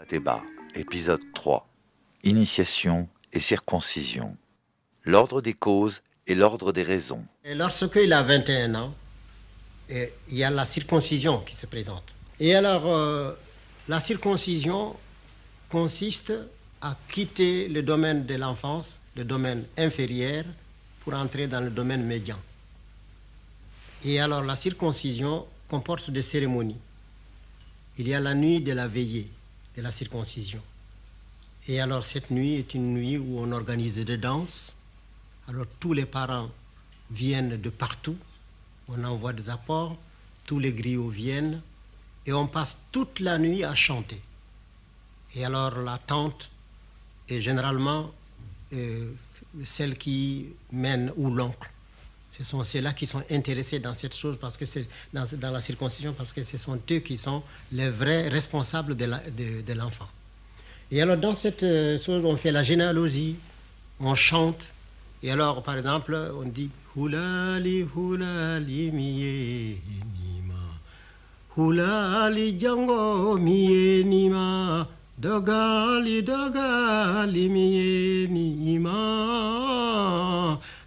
Théba, épisode 3. Initiation et circoncision. L'ordre des causes et l'ordre des raisons. Et lorsqu'il a 21 ans, il y a la circoncision qui se présente. Et alors, la circoncision consiste à quitter le domaine de l'enfance, le domaine inférieur, pour entrer dans le domaine médian. Et alors, la circoncision comporte des cérémonies. Il y a la nuit de la veillée de la circoncision. Et alors, cette nuit est une nuit où on organise des danses. Alors, tous les parents viennent de partout. On envoie des apports. Tous les griots viennent. Et on passe toute la nuit à chanter. Et alors, la tante est généralement celle qui mène, ou l'oncle. Ce sont ceux-là qui sont intéressés dans cette chose, parce que c'est dans la circoncision, parce que ce sont eux qui sont les vrais responsables de l'enfant. Et alors, dans cette chose, on fait la généalogie, on chante. Et alors, par exemple, on dit « Hulali, hulali, miye, nima. Hulali, django, miye, nima. Dogali, dogali, miye, nima.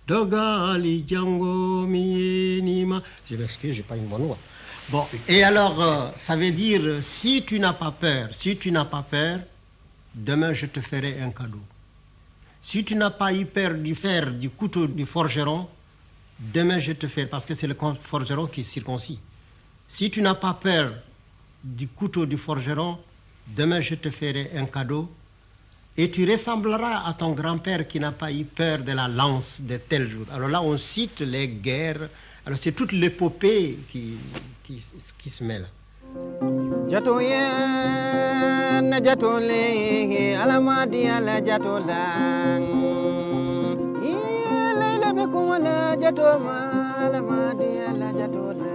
Dogali, django, miye, nima. » Je m'excuse, je n'ai pas une bonne voix. Bon, et alors, ça veut dire, si tu n'as pas peur, demain je te ferai un cadeau. Si tu n'as pas eu peur du fer, du couteau du forgeron, demain je te ferai, parce que c'est le forgeron qui circoncis. Si tu n'as pas peur du couteau du forgeron, demain je te ferai un cadeau et tu ressembleras à ton grand-père qui n'a pas eu peur de la lance de tel jour. Alors là, on cite les guerres. Alors c'est toute l'épopée qui se mêle. Jatoyen jatole alamadi ala jatolang ile be ko wala jatoma alamadi ala jatolang.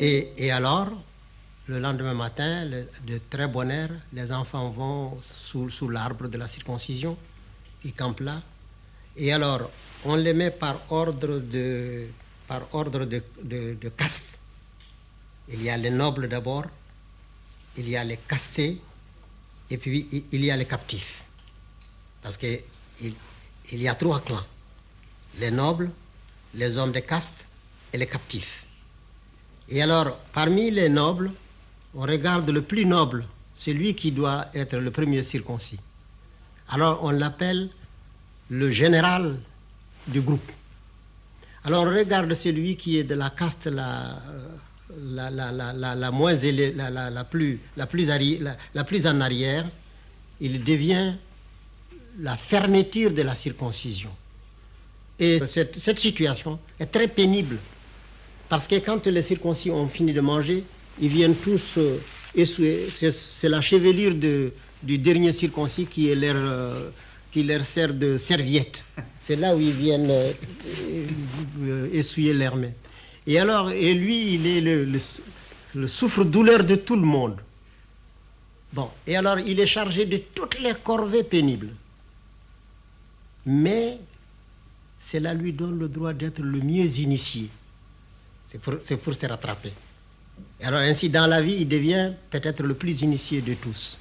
Et alors, le lendemain matin, de très bonne heure, les enfants vont sous l'arbre de la circoncision, ils campent là. Et alors, on les met par ordre de caste. Il y a les nobles d'abord, il y a les castés, et puis il y a les captifs. Parce qu'il y a 3 clans. Les nobles, les hommes de caste et les captifs. Et alors, parmi les nobles, on regarde le plus noble, celui qui doit être le premier circoncis. Alors, on l'appelle le général du groupe. Alors, on regarde celui qui est de la caste la moins élevée, la plus en arrière. Il devient la fermeture de la circoncision. Et cette situation est très pénible. Parce que quand les circoncis ont fini de manger, ils viennent tous essuyer. C'est la chevelure du dernier circoncis qui leur sert de serviette. C'est là où ils viennent essuyer leurs mains. Et alors, lui, il est le souffre-douleur de tout le monde. Bon, et alors, il est chargé de toutes les corvées pénibles. Mais cela lui donne le droit d'être le mieux initié. C'est pour se rattraper. Et alors ainsi, dans la vie, il devient peut-être le plus initié de tous.